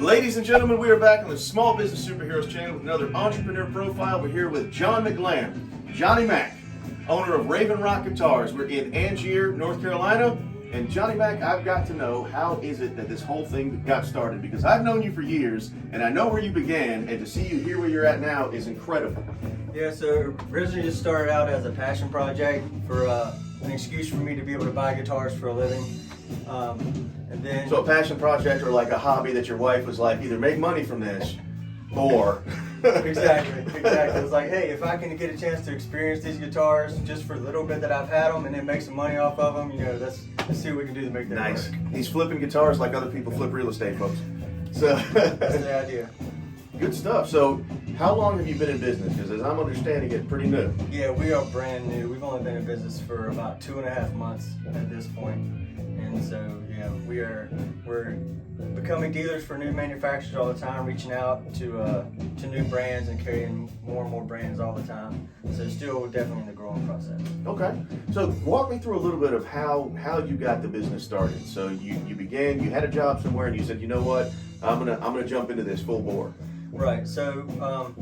Ladies and gentlemen, we are back on the Small Business Superheroes channel with another entrepreneur profile. We're here with John McLamb, Johnny Mac, owner of Raven Rock Guitars. We're in Angier, North Carolina. And Johnny Mac, I've got to know, how is it that this whole thing got started? Because I've known you for years, and I know where you began, and to see you here where you're at now is incredible. Yeah, so originally just started out as a passion project for an excuse for me to be able to buy guitars for a living. And then, so a passion project, or like a hobby that your wife was like, either make money from this, or... Exactly. It was like, hey, if I can get a chance to experience these guitars just for a little bit that I've had them and then make some money off of them, you know, let's see what we can do to make that nice work. He's flipping guitars like other people flip real estate, folks. So that's the idea. Good stuff. So how long have you been in business? Because as I'm understanding it, pretty new. Yeah, we are brand new. We've only been in business for about 2.5 months at this point. And so, yeah, we're becoming dealers for new manufacturers all the time, reaching out to new brands and carrying more and more brands all the time. So still definitely in the growing process. Okay. So walk me through a little bit of how you got the business started. So you began, you had a job somewhere, and you said, you know what, I'm gonna jump into this full bore. Right. So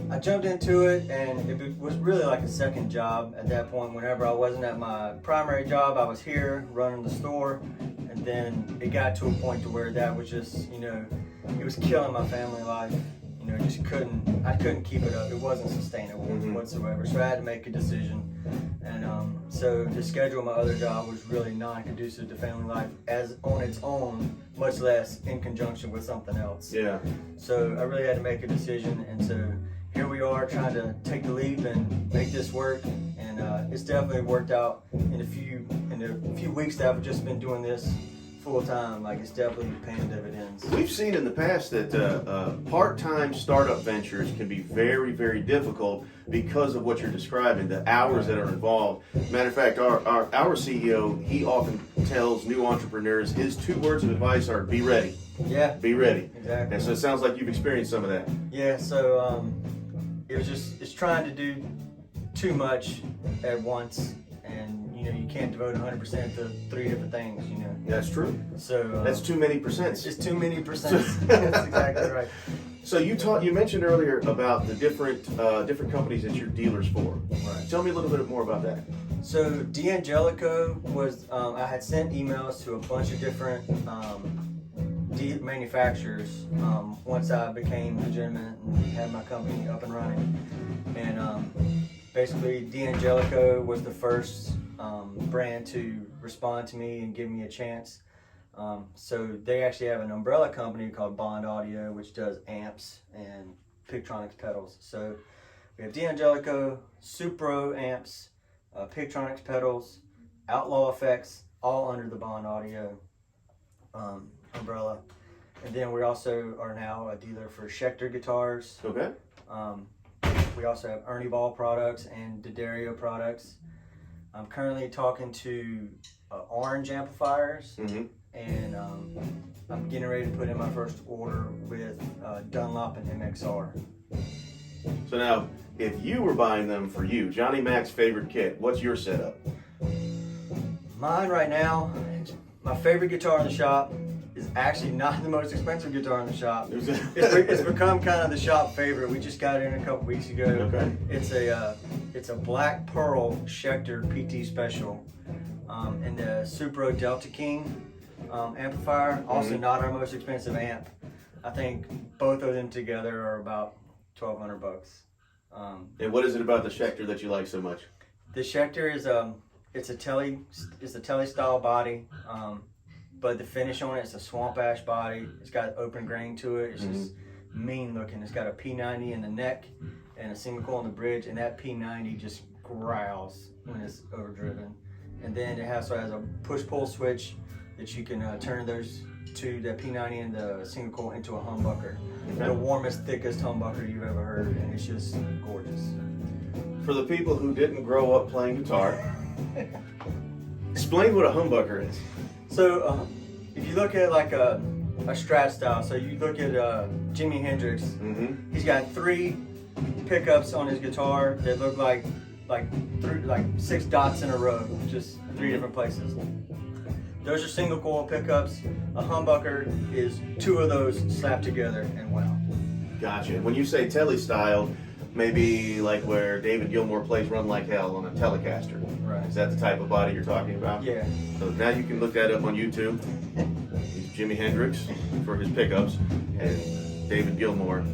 I jumped into it, and it was really like a second job at that point. Whenever I wasn't at my primary job, I was here running the store, and then it got to a point to where that was just, you know, it was killing my family life. You know, I couldn't keep it up. It wasn't sustainable whatsoever. So I had to make a decision, and so the schedule of my other job was really non-conducive to family life as on its own, much less in conjunction with something else. Yeah. So I really had to make a decision, and so here we are trying to take the leap and make this work, and it's definitely worked out in the few weeks that I've just been doing this full time. Like, it's definitely paying dividends. We've seen in the past that part-time startup ventures can be very, very difficult because of what you're describing, the hours that are involved. Matter of fact, our CEO, he often tells new entrepreneurs, his 2 words of advice are, be ready. Yeah. Be ready. Exactly. And so it sounds like you've experienced some of that. Yeah, so it's trying to do too much at once, and you know, you can't devote 100% to 3 different things, you know. That's true. So that's too many percents. It's too many percents. That's exactly right. So you mentioned earlier about the different companies that you're dealers for. Right. Tell me a little bit more about that. So D'Angelico was, I had sent emails to a bunch of different manufacturers once I became legitimate and had my company up and running. And basically D'Angelico was the first brand to respond to me and give me a chance. So they actually have an umbrella company called Bond Audio, which does amps and Pictronics pedals. So we have D'Angelico, Supro amps, Pictronics pedals, Outlaw effects, all under the Bond Audio umbrella. And then we also are now a dealer for Schecter guitars. Okay. We also have Ernie Ball products and D'Addario products. I'm currently talking to Orange amplifiers, and I'm getting ready to put in my first order with Dunlop and MXR. So now, if you were buying them for you, Johnny Mac's favorite kit, what's your setup? Mine right now, my favorite guitar in the shop is actually not the most expensive guitar in the shop. It's become kind of the shop favorite. We just got it in a couple weeks ago. Okay. It's a Black Pearl Schecter PT Special, and the Supro Delta King amplifier. Also not our most expensive amp. I think both of them together are about $1,200. And what is it about the Schecter that you like so much? The Schecter is it's a Tele style body. But the finish on it is a swamp ash body. It's got open grain to it. It's just mean looking. It's got a P90 in the neck and a single coil on the bridge, and that P90 just growls when it's overdriven. And then it also has a push-pull switch that you can turn those to the P90 and the single coil into a humbucker. Okay. The warmest, thickest humbucker you've ever heard, and it's just gorgeous. For the people who didn't grow up playing guitar, explain what a humbucker is. So if you look at like a Strat style, so you look at Jimi Hendrix, he's got 3 pickups on his guitar that look like 6 dots in a row, just 3 different places. Those are single coil pickups. A humbucker is 2 of those slapped together and wound. Gotcha. When you say telly style, maybe like where David Gilmour plays Run Like Hell on a Telecaster. Right. Is that the type of body you're talking about? Yeah. So now you can look that up on YouTube. He's Jimi Hendrix for his pickups and David Gilmour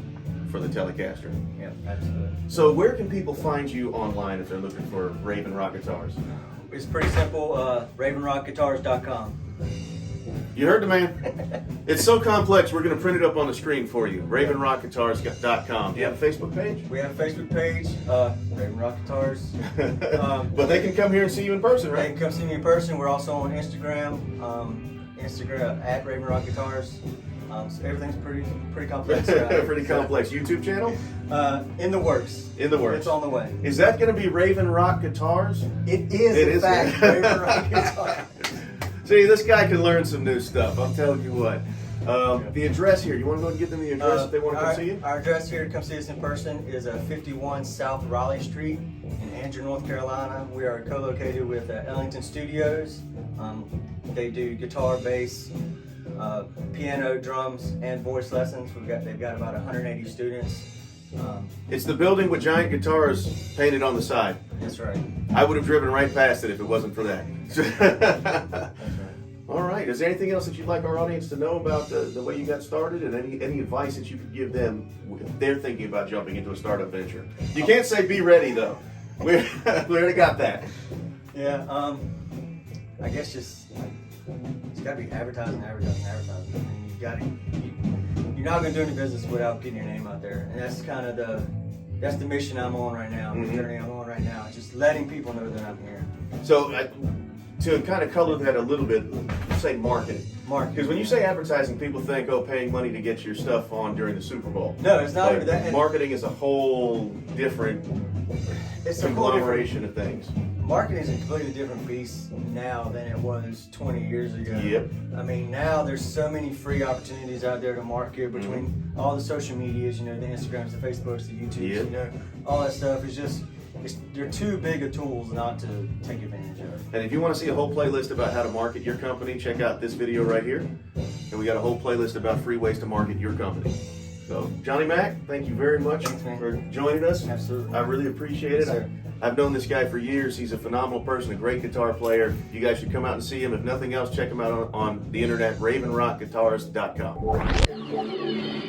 for the Telecaster. Yeah, absolutely. So where can people find you online if they're looking for Raven Rock guitars? It's pretty simple, ravenrockguitars.com. You heard the man. It's so complex, we're going to print it up on the screen for you. ravenrockguitars.com. Do you have a Facebook page? We have a Facebook page, Raven Rock Guitars. But they can come here and see you in person, They right? can come see me in person. We're also on Instagram, at Raven Rock Guitars. So everything's pretty complex. Pretty complex. YouTube channel? In the works. In the works. It's on the way. Is that going to be Raven Rock Guitars? It is, in fact, Raven Rock Guitars. See, this guy can learn some new stuff. I'm telling you what. The address here. You want to go and give them the address if they want to come see you? Our address here to come see us in person is 51 South Raleigh Street in Angier, North Carolina. We are co-located with Ellington Studios. They do guitar, bass, piano, drums, and voice lessons. They've got about 180 students. It's the building with giant guitars painted on the side. That's right. I would have driven right past it if it wasn't for that. That's right. All right. Is there anything else that you'd like our audience to know about the way you got started, and any advice that you could give them if they're thinking about jumping into a startup venture? You can't say be ready though. We already got that. Yeah. I guess it's got to be advertising. I mean, you're not going to do any business without getting your name out there, and that's kind of the mission I'm on right now. The journey I'm on right now. Just letting people know that I'm here. So to kind of color that a little bit, say marketing. Because when you say advertising, people think, oh, paying money to get your stuff on during the Super Bowl. No, it's not But that. Marketing is a whole different conglomeration of things. Marketing is a completely different beast now than it was 20 years ago. Yep. I mean, now there's so many free opportunities out there to market between all the social medias, the Instagrams, the Facebooks, the YouTubes, Yep. all that stuff is just, they're too big of tools not to take advantage of. And if you want to see a whole playlist about how to market your company, check out this video right here. And we got a whole playlist about free ways to market your company. So, Johnny Mac, thank you very much for joining us. Absolutely. I really appreciate it. Yes, sir. I've known this guy for years. He's a phenomenal person, a great guitar player. You guys should come out and see him. If nothing else, check him out on the internet, ravenrockguitars.com.